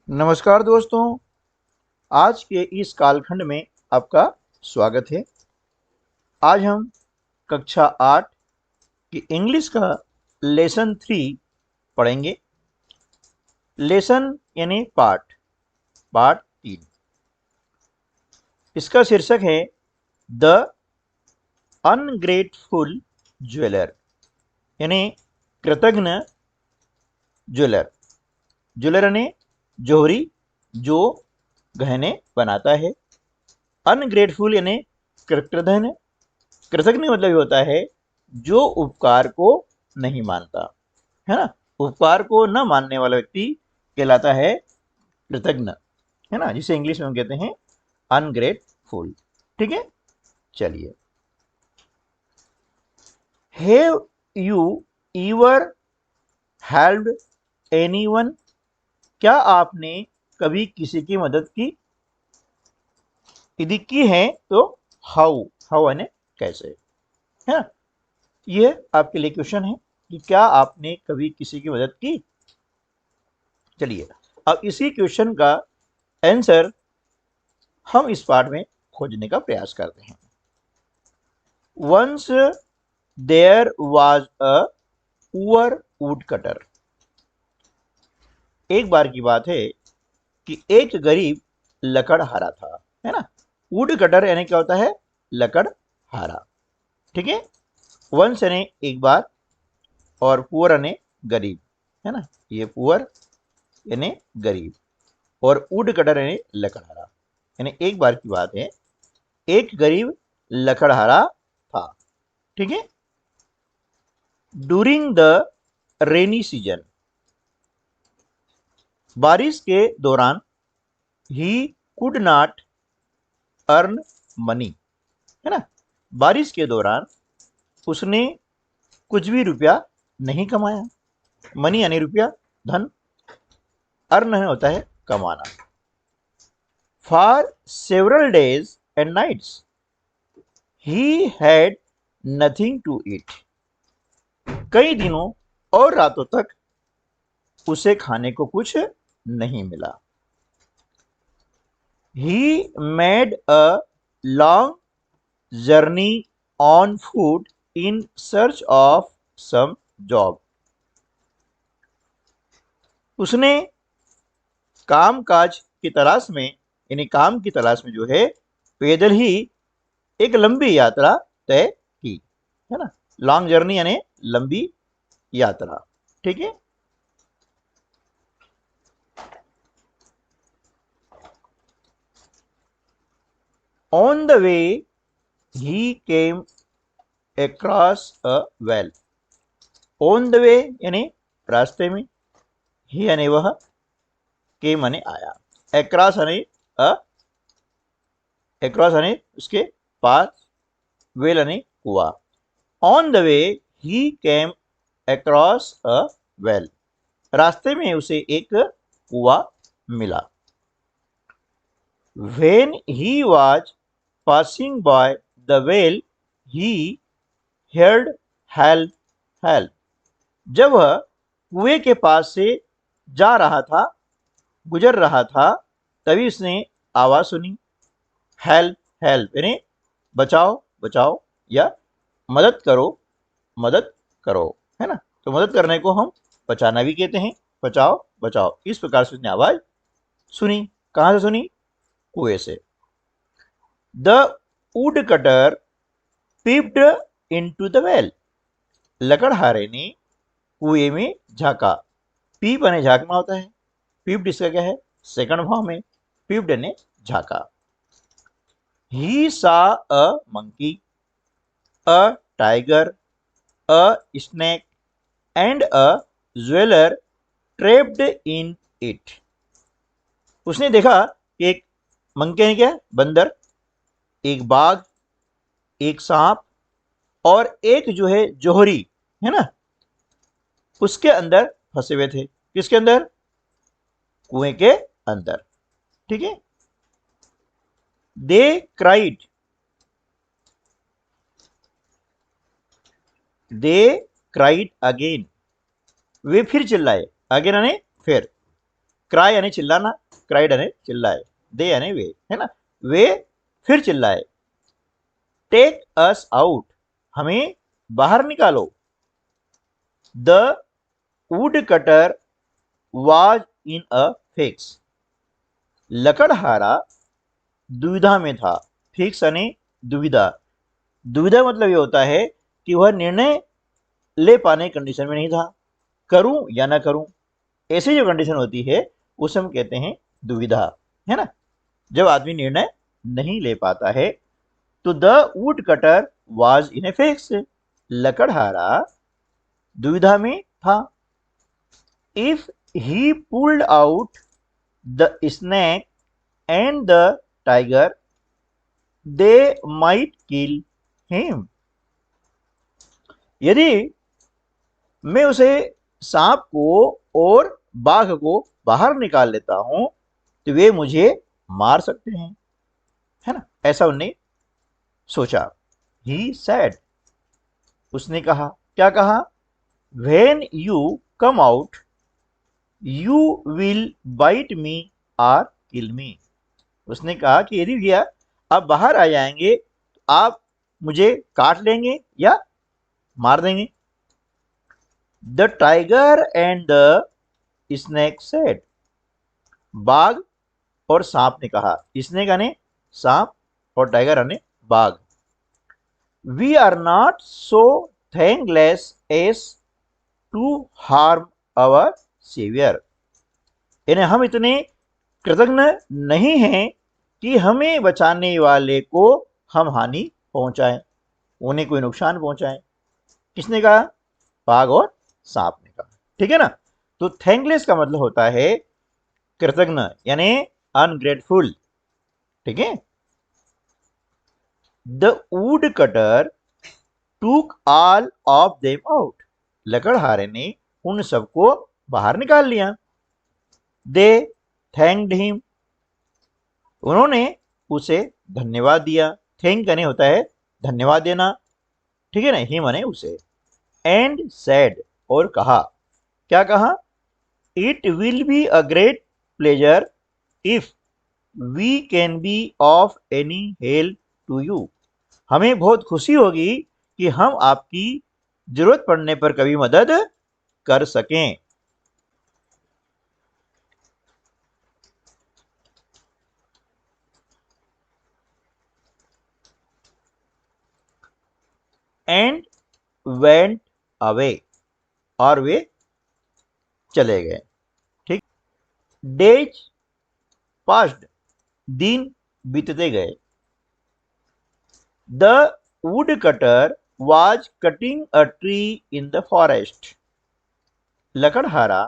नमस्कार दोस्तों, आज के इस कालखंड में आपका स्वागत है। आज हम कक्षा 8 की इंग्लिश का लेसन 3 पढ़ेंगे। लेसन यानी पाठ 3। इसका शीर्षक है द अनग्रेटफुल ज्वेलर, यानी कृतघ्न ज्वेलर। ज्वेलर यानी जोहरी, जो गहने बनाता है। अनग्रेटफुल यानी कृतघ्न। कृतज्ञ मतलब ये होता है जो उपकार को नहीं मानता, है ना। उपकार को न मानने वाला व्यक्ति कहलाता है कृतज्ञ, है ना, जिसे इंग्लिश में हम कहते हैं अनग्रेटफुल। ठीक है, चलिए। Have you ever helped anyone? क्या आपने कभी किसी की मदद की? यदि की है तो हाउ, हाउ यानी कैसे, है ना। ये आपके लिए क्वेश्चन है कि क्या आपने कभी किसी की मदद की। चलिए, अब इसी क्वेश्चन का आंसर हम इस पार्ट में खोजने का प्रयास करते हैं। Once there was a poor woodcutter. एक बार की बात है कि एक गरीब लकड़हारा था, है ना। वुड कटर यानी क्या होता है? लकड़हारा। ठीक है, वंस यानी एक बार, और पुअर यानी गरीब, है ना। ये पुअर यानी गरीब, और वुड कटर यानी लकड़हारा, यानी एक बार की बात है, एक गरीब लकड़हारा था। ठीक है। ड्यूरिंग द रेनी सीजन, बारिश के दौरान, he could not earn money, है ना। बारिश के दौरान उसने कुछ भी रुपया नहीं कमाया। मनी यानी रुपया, धन। अर्न होता है कमाना। For several days and nights he had nothing to eat. कई दिनों और रातों तक उसे खाने को कुछ नहीं मिला। He made a long journey on foot in search of some job. उसने काम काज की तलाश में, यानी काम की तलाश में जो है, पैदल ही एक लंबी यात्रा तय की, है ना। लॉन्ग जर्नी यानी लंबी यात्रा। ठीक है। On the way he came across a well. On the way यानी रास्ते में, ही यानी वह, के माने आया, एक्रॉस यानी एक्रॉस यानी उसके पास, वेल यानी कुआ। On the way he came across a well, रास्ते में उसे एक कुआ मिला। When he was passing by the well he heard help, help. जब वह कुएं के पास से जा रहा था, गुजर रहा था, तभी उसने आवाज सुनी। हेल्प, हेल्प यानी बचाओ, बचाओ, या मदद करो, मदद करो, है ना। तो मदद करने को हम बचाना भी कहते हैं। बचाओ, बचाओ, इस प्रकार से उसने आवाज सुनी। कहां से सुनी? कुएं से। The wood cutter peeped into the well. लकड़हारे ने कुएं में झांका। पीप यानी झांकना होता है। पीप्ड इसका क्या है? सेकंड फॉर्म में। पीप्ड ने झांका। ही सा a monkey, a tiger, a snake, and a jeweler trapped in it. उसने देखा कि एक मंकी ने, क्या, बंदर, एक बाघ, एक सांप, और एक जो है जोहरी, है ना, उसके अंदर फंसे हुए थे। किसके अंदर? कुएं के अंदर। ठीक है। दे क्राइड, दे क्राइड अगेन। वे फिर चिल्लाए। अगेन यानी फिर। क्राई यानी चिल्लाना, क्राइड यानी चिल्लाए, दे यानी वे, है ना, वे फिर चिल्लाए। टेक अस आउट, हमें बाहर निकालो। The wood cutter was in a fix, लकड़हारा दुविधा में था। फिक्स यानी दुविधा, दुविधा मतलब ये होता है कि वह निर्णय ले पाने की कंडीशन में नहीं था, करूं या ना करूं, ऐसी जो कंडीशन होती है उसे हम कहते हैं दुविधा, है ना, जब आदमी निर्णय नहीं ले पाता है। तो the wood cutter was in a fix, लकड़हारा दुविधा में था। If he pulled out the snake and the tiger they might kill him, यदि मैं उसे सांप को और बाघ को बाहर निकाल लेता हूं तो वे मुझे मार सकते हैं, है ना, ऐसा उन्होंने सोचा। ही सैड, उसने कहा, क्या कहा, when you come out you will bite me और किल मी, उसने कहा कि यदि भैया आप बाहर आ जाएंगे तो आप मुझे काट लेंगे या मार देंगे। The tiger and the snake said, बाघ और सांप ने कहा, स्नेक यानी सांप और टाइगर यानी बाघ, we are not so thankless as to harm our saviour, यानी हम इतने कृतज्ञ नहीं हैं कि हमें बचाने वाले को हम हानि पहुंचाएं, उन्हें कोई नुकसान पहुंचाएं। किसने कहा, बाघ और सांप ने कहा, ठीक है ना। तो थैंकलेस का मतलब होता है कृतज्ञ यानी अनग्रेटफुल, ठीक है। द वुड कटर टूक ऑल ऑफ देम आउट, लकड़हारे ने उन सबको बाहर निकाल लिया। दे थैंक्ड हिम, उन्होंने उसे धन्यवाद दिया। थैंक यानी होता है धन्यवाद देना, ठीक है ना, हिम यानी उसे। एंड सैड, और कहा, क्या कहा, it will be a great pleasure if we can be of any help to you, हमें बहुत खुशी होगी कि हम आपकी जरूरत पड़ने पर कभी मदद कर सकें। एंड वेंट अवे, और वे चले गए, ठीक। डेज पास्ड, दिन बीतते गए। The wood cutter was cutting a tree in the forest, लकड़हारा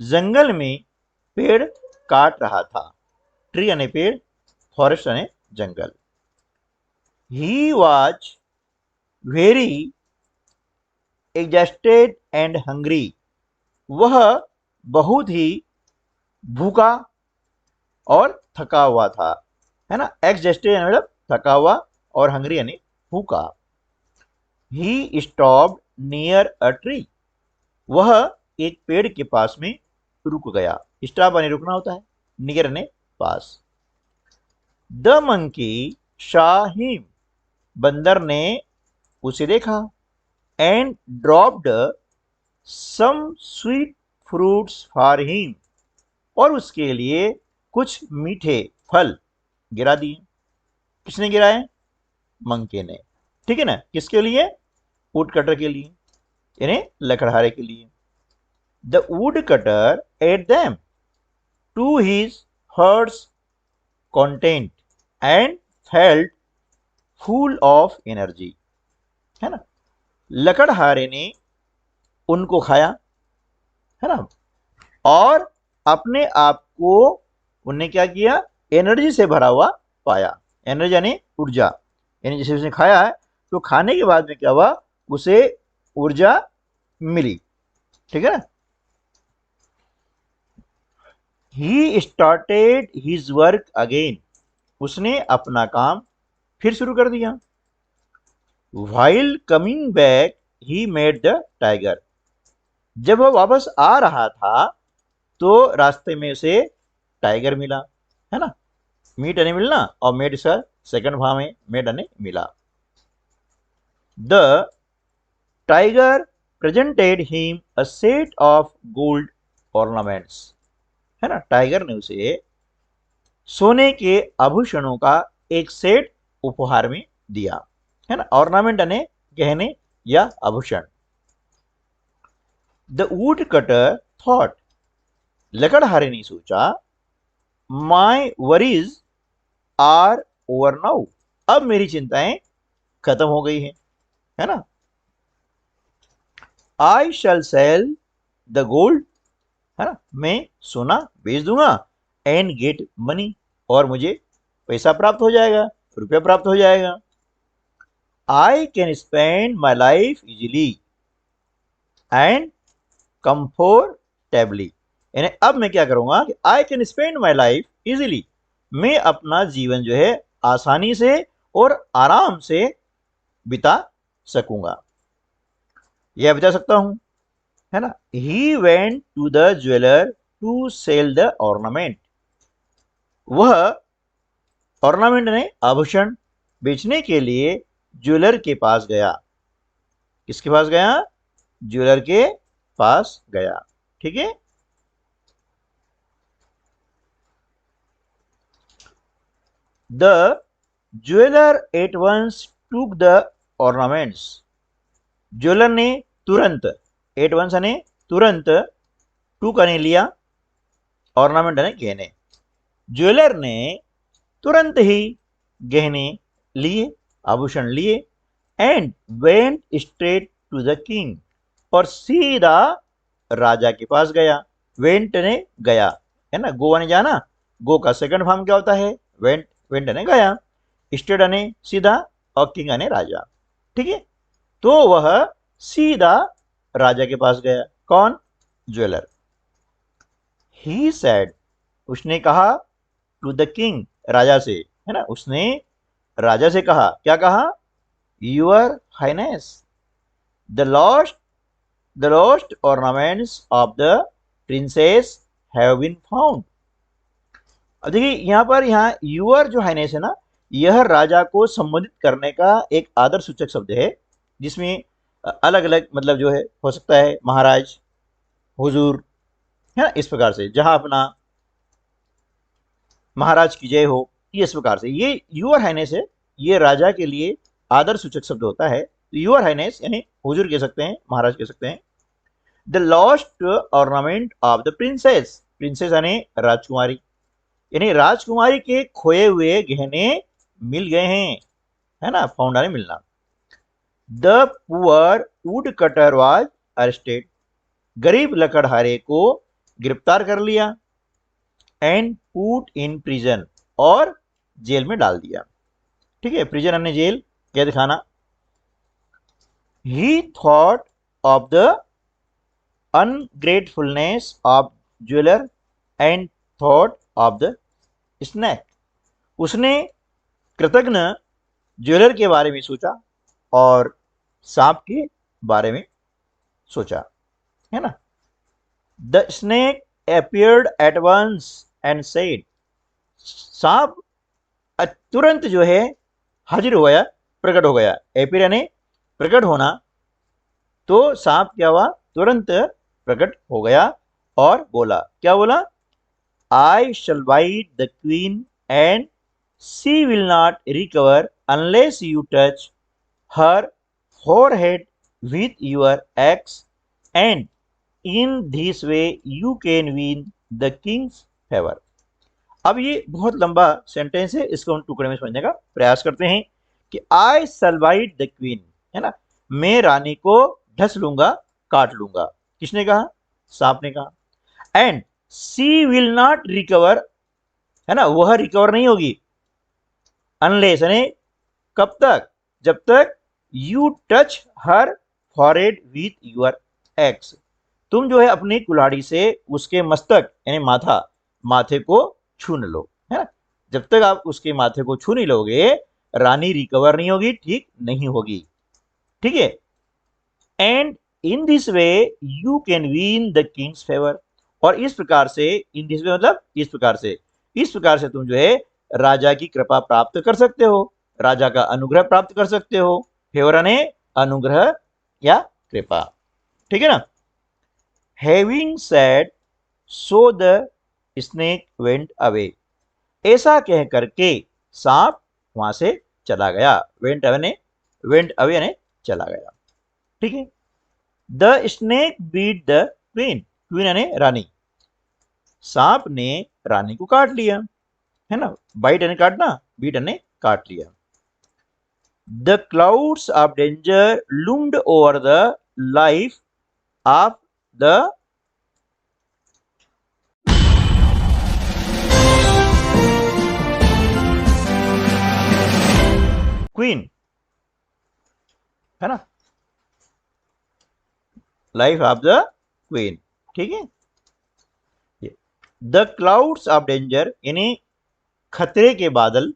जंगल में पेड़ काट रहा था। ट्री यानी पेड़, फॉरेस्ट यानी जंगल। ही was very exhausted and hungry, वह बहुत ही भूखा और थका हुआ था, है ना, exhausted यानी मतलब थका हुआ और हंग्री यानी भूखा। He stopped near a tree, वह एक पेड़ के पास में रुक गया। स्टॉप यानी रुकना होता है, नियर यानी पास। द मंकी सॉ हिम, बंदर ने उसे देखा। And dropped some sweet fruits for him, और उसके लिए कुछ मीठे फल गिरा दिए। किसने गिराए, मंकी ने, ठीक है ना, किसके लिए, वुड कटर के लिए यानी लकड़हारे के लिए। The woodcutter ate them to his heart's content and felt full of energy, है ना, लकड़हारे ने उनको खाया, है ना, और अपने आप को उन्हें क्या किया, एनर्जी से भरा हुआ पाया। एनर्जी यानी ऊर्जा, यानी जैसे उसने खाया है तो खाने के बाद में क्या हुआ, उसे ऊर्जा मिली, ठीक है ना। He started his work again, उसने अपना काम फिर शुरू कर दिया। While coming back he met the tiger, जब वह वापस आ रहा था तो रास्ते में उसे टाइगर मिला, है ना। मीट यानी मिलना, और मेट इसका सेकंड फॉर्म है, मेट यानी मिला। The tiger presented him a set of gold ornaments, है ना। टाइगर ने उसे सोने के आभूषणों का एक सेट उपहार में दिया, है ना। ऑर्नामेंट यानी गहने या आभूषण। द वुड कटर थॉट, लकड़हारे ने सोचा, माई वरीज आर ओवर नाउ, अब मेरी चिंताएं खत्म हो गई है ना। आई शैल सेल द गोल्ड, है ना, मैं सोना बेच दूंगा, एंड गेट मनी, और मुझे पैसा प्राप्त हो जाएगा, रुपया प्राप्त हो जाएगा। I can spend my life easily and comfortably, यानी अब मैं क्या करूंगा कि I can spend my life easily, मैं अपना जीवन जो है आसानी से और आराम से बिता सकूंगा, यह बता सकता हूं, है ना। He went to the jeweller to sell the ornament, वह ऑर्नामेंट ने आभूषण बेचने के लिए ज्वेलर के पास गया। किसके पास गया? ज्वेलर के पास गया, ठीक है। The jeweller at once took the ornaments, jeweller ने तुरंत, एट वंस ने तुरंत, टू करने लिया, ऑर्नामेंट ने गहने, ज्वेलर ने तुरंत ही गहने लिए, आभूषण लिए, and went straight to the king, और सीधा राजा के पास गया। वेंट ने गया, है ना, गो ने जाना, गो का सेकंड फॉर्म क्या होता है? वेंट, वेंट ने गया, स्ट्रेट ने सीधा, और किंग ने राजा, ठीक है। तो वह सीधा राजा के पास गया, कौन? ज्वेलर। ही सेड, उसने कहा, टू द किंग, राजा से, है ना, उसने राजा से कहा, क्या कहा? Your highness, the lost ornaments of the princess have been found. अब देखिए यहां पर, यहाँ यूअर जो हाइनेस है ना, यह राजा को संबोधित करने का एक आदर सूचक शब्द है, जिसमें अलग अलग मतलब जो है हो सकता है, महाराज, हुजूर, है ना, इस प्रकार से, जहां अपना महाराज की जय हो, इस प्रकार से ये यूअर हाइनेस है, ये राजा के लिए आदर सूचक शब्द होता है। तो यूअर हाइनेस यानी हुजूर कह सकते हैं, महाराज कह सकते हैं। The lost ornament of the princess, princess यानी राजकुमारी, यानी राजकुमारी के खोए हुए गहने मिल गए हैं, है ना, फाउंड यानी मिलना। The poor would cutter was arrested, गरीब लकड़हारे को गिरफ्तार कर लिया, एंड पुट इन प्रिजन, और जेल में डाल दिया, ठीक है। प्रिजन यानी जेल, कैद खाना। ही thought of the अनग्रेटफुलनेस of jeweller and thought of the snake, उसने कृतज्ञ ज्वेलर के बारे में सोचा और सांप के बारे में सोचा, है ना। The snake appeared at once and said, सांप तुरंत जो है हाजिर हो गया, प्रकट हो गया। appear यानी प्रकट होना, तो सांप क्या हुआ? तुरंत प्रकट हो गया और बोला, क्या बोला? I shall bite the queen and she will not recover unless you touch her forehead with your axe, and in this way you can win the king's favor। अब ये बहुत लंबा सेंटेंस है, इसको हम टुकड़े में समझने का प्रयास करते हैं कि आई शैल बाइट द क्वीन, है ना, मैं रानी को ढस लूंगा, काट लूंगा। किसने कहा? सांप ने कहा। And she will not recover, है ना, वह रिकवर नहीं होगी, अनलेस यानी कब तक? जब तक you touch her forehead with your x, तुम जो है अपनी कुल्हाड़ी से उसके मस्तक यानी माथे को छू न लो, है ना। जब तक आप उसके माथे को छू नहीं लोगे, रानी रिकवर नहीं होगी, ठीक नहीं होगी, ठीक है। And in this way you can win the Kings favour, और इस प्रकार से, इन दिस वे मतलब इस प्रकार से तुम जो है राजा की कृपा प्राप्त कर सकते हो, राजा का अनुग्रह प्राप्त कर सकते हो। फेवर यानी अनुग्रह या कृपा, ठीक है ना। Having said so the snake went away, ऐसा कह करके सांप वहां से चला गया। वेंट अवे यानी चला गया, ठीक है। The snake bit the queen, queen यानी रानी, सांप ने रानी को काट लिया, है ना। बाइट यानी काटना, बीट यानी काट लिया। The clouds of danger लूम्ड over the life of the queen, है ना, लाइफ ऑफ द क्वीन, ठीक है। द क्लाउड्स ऑफ डेंजर यानी खतरे के बादल,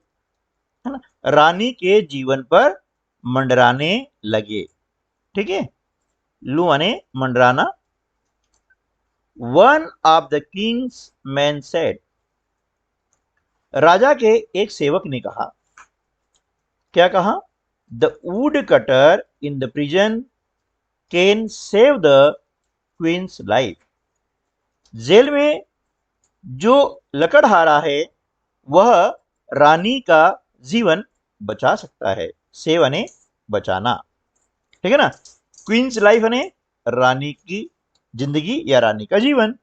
है ना, रानी के जीवन पर मंडराने लगे, ठीक है। लू यानी मंडराना। One of the Kings man said, राजा के एक सेवक ने कहा, क्या कहा, the wood cutter in the prison can save the queen's life, jail में जो लकड़हारा है वह रानी का जीवन बचा सकता है। सेव यानी बचाना, ठीक है ना। क्वींस लाइफ यानी रानी की जिंदगी या रानी का जीवन।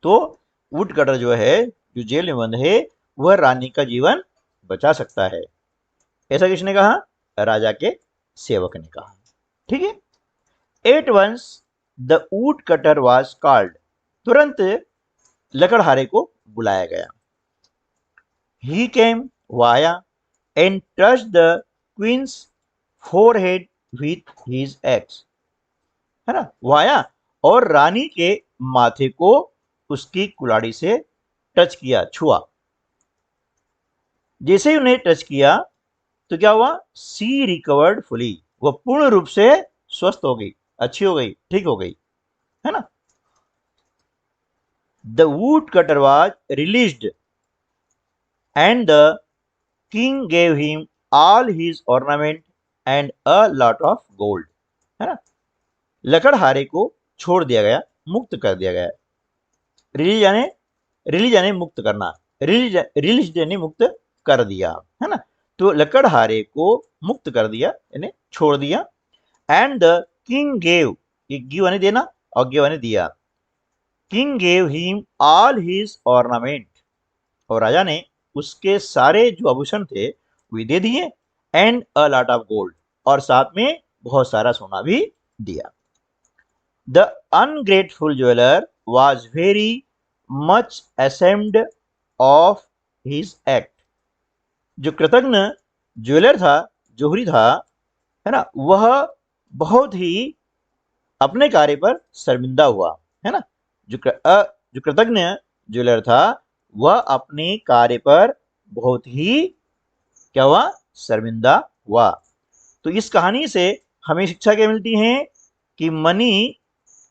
तो वुड कटर जो है, जो जेल में बंद है, वह रानी का जीवन बचा सकता है। ऐसा किसने कहा, राजा के सेवक ने कहा, ठीक है। Eight once the wood cutter was called, तुरंत लकड़हारे को बुलाया गया। ही केम via and touched the queen's forehead with his ex, है ना, वाया, और रानी के माथे को उसकी कुल्हाड़ी से टच किया, छुआ। जैसे ही उन्हें टच किया तो क्या हुआ, सी रिकवर्ड फुली, वह पूर्ण रूप से स्वस्थ हो गई, अच्छी हो गई, ठीक हो गई, है ना। The wood cutter was released and the king gave him all his ornament and a lot of gold, है ना। लकड़हारे को छोड़ दिया गया, मुक्त कर दिया गया। रिलीज यानी मुक्त करना, रिलीज यानी मुक्त कर दिया, है ना। तो लकड़हारे को मुक्त कर दिया यानी छोड़ दिया। एंड द किंग गेव, ये गिव यानी देना और गिव यानी दिया। King gave him all his ornament, और राजा ने उसके सारे जो आभूषण थे वे दे दिए। And a lot of gold, और साथ में बहुत सारा सोना भी दिया। The ungrateful jeweller was very much ashamed of his act, जो कृतज्ञ ज्वेलर था, जोहरी था, है ना, वह बहुत ही अपने कार्य पर शर्मिंदा हुआ, है ना। जो कृतज्ञ ज्वेलर था वह अपने कार्य पर बहुत ही क्या हुआ, शर्मिंदा हुआ। तो इस कहानी से हमें शिक्षा क्या मिलती है कि money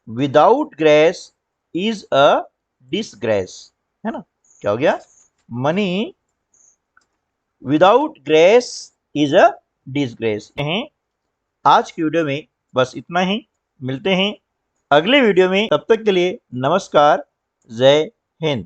without grace is a disgrace, है ना। क्या हो गया, money without grace is a disgrace. आज की वीडियो में बस इतना ही, मिलते हैं अगले वीडियो में, तब तक के लिए नमस्कार, जय हिंद।